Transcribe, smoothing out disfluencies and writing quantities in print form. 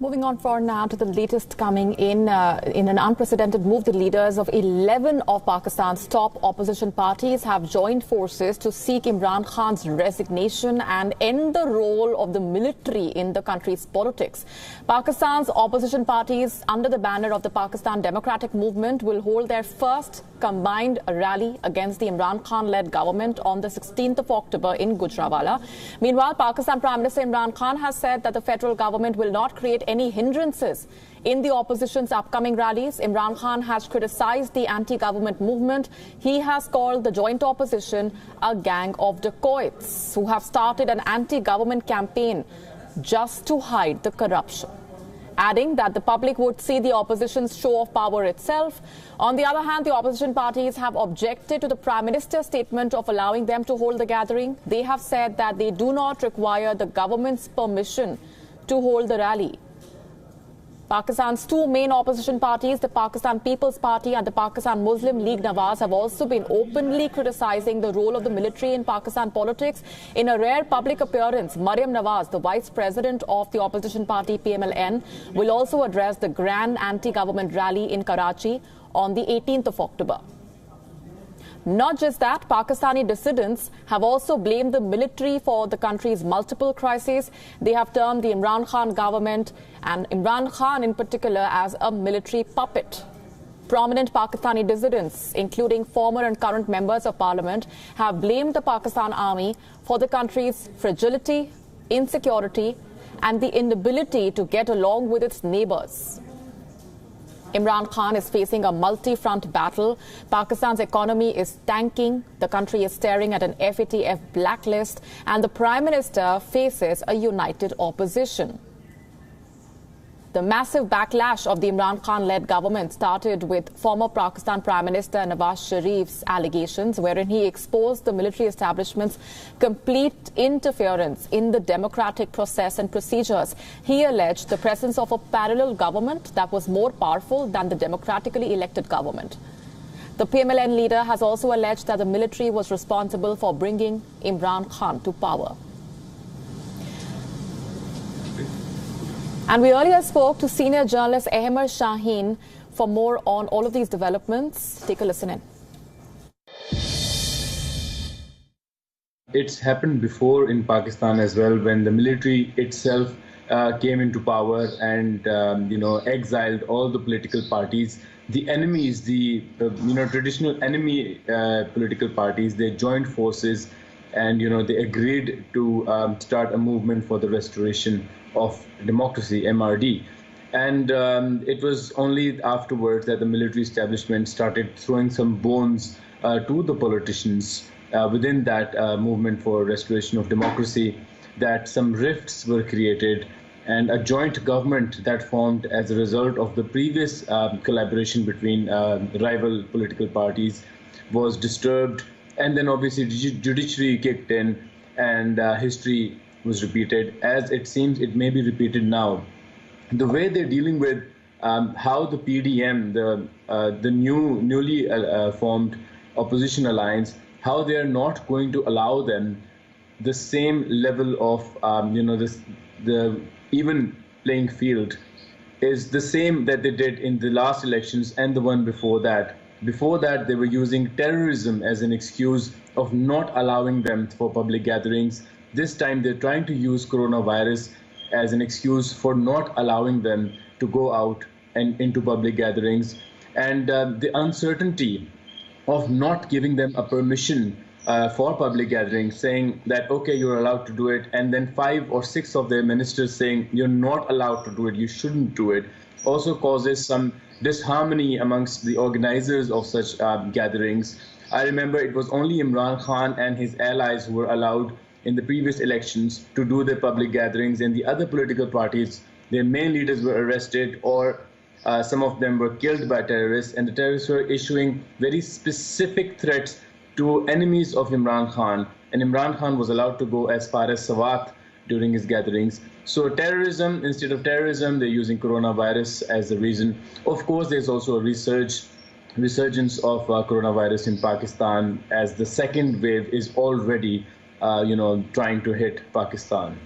Moving on for now to the latest coming in an unprecedented move, the leaders of 11 of Pakistan's top opposition parties have joined forces to seek Imran Khan's resignation and end the role of the military in the country's politics. Pakistan's opposition parties under the banner of the Pakistan Democratic Movement will hold their first combined rally against the Imran Khan-led government on the 16th of October in Gujranwala. Meanwhile, Pakistan Prime Minister Imran Khan has said that the federal government will not create any hindrances in the opposition's upcoming rallies. Imran Khan has criticized the anti-government movement. He has called the joint opposition a gang of dacoits who have started an anti-government campaign just to hide the corruption, adding that the public would see the opposition's show of power itself. On the other hand, the opposition parties have objected to the Prime Minister's statement of allowing them to hold the gathering. They have said that they do not require the government's permission to hold the rally. Pakistan's two main opposition parties, the Pakistan People's Party and the Pakistan Muslim League Nawaz, have also been openly criticizing the role of the military in Pakistan politics. In a rare public appearance, Maryam Nawaz, the vice president of the opposition party PMLN, will also address the grand anti-government rally in Karachi on the 18th of October. Not just that, Pakistani dissidents have also blamed the military for the country's multiple crises. They have termed the Imran Khan government and Imran Khan in particular as a military puppet. Prominent Pakistani dissidents, including former and current members of parliament, have blamed the Pakistan army for the country's fragility, insecurity, and the inability to get along with its neighbours. Imran Khan is facing a multi-front battle. Pakistan's economy is tanking. The country is staring at an FATF blacklist, and the Prime Minister faces a united opposition. The massive backlash of the Imran Khan-led government started with former Pakistan Prime Minister Nawaz Sharif's allegations, wherein he exposed the military establishment's complete interference in the democratic process and procedures. He alleged the presence of a parallel government that was more powerful than the democratically elected government. The PMLN leader has also alleged that the military was responsible for bringing Imran Khan to power. And we earlier spoke to senior journalist Ahmed Shaheen for more on all of these developments. Take a listen in. It's happened before in Pakistan as well, when the military itself came into power and exiled all the political parties. The enemies, the traditional enemy political parties, they joined forces and they agreed to start a movement for the restoration of democracy, MRD. And it was only afterwards that the military establishment started throwing some bones to the politicians within that movement for restoration of democracy, that some rifts were created and a joint government that formed as a result of the previous collaboration between rival political parties was disturbed. And then obviously judiciary kicked in and history was repeated. As it seems it may be repeated now. The way they're dealing with how the PDM, the newly formed opposition alliance, how they are not going to allow them the same level of the even playing field is the same that they did in the last elections and the one before that. Before that, they were using terrorism as an excuse of not allowing them for public gatherings. This time, they're trying to use coronavirus as an excuse for not allowing them to go out and into public gatherings. And the uncertainty of not giving them a permission for public gatherings, saying that, okay, you're allowed to do it, and then 5 or 6 of their ministers saying you're not allowed to do it, you shouldn't do it, also causes some disharmony amongst the organizers of such gatherings. I remember it was only Imran Khan and his allies who were allowed in the previous elections to do their public gatherings, and the other political parties, their main leaders were arrested or some of them were killed by terrorists, and the terrorists were issuing very specific threats to enemies of Imran Khan, and Imran Khan was allowed to go as far as Sawat during his gatherings. So terrorism, instead of terrorism, they're using coronavirus as the reason. Of course, there's also a resurgence of coronavirus in Pakistan, as the second wave is already, trying to hit Pakistan.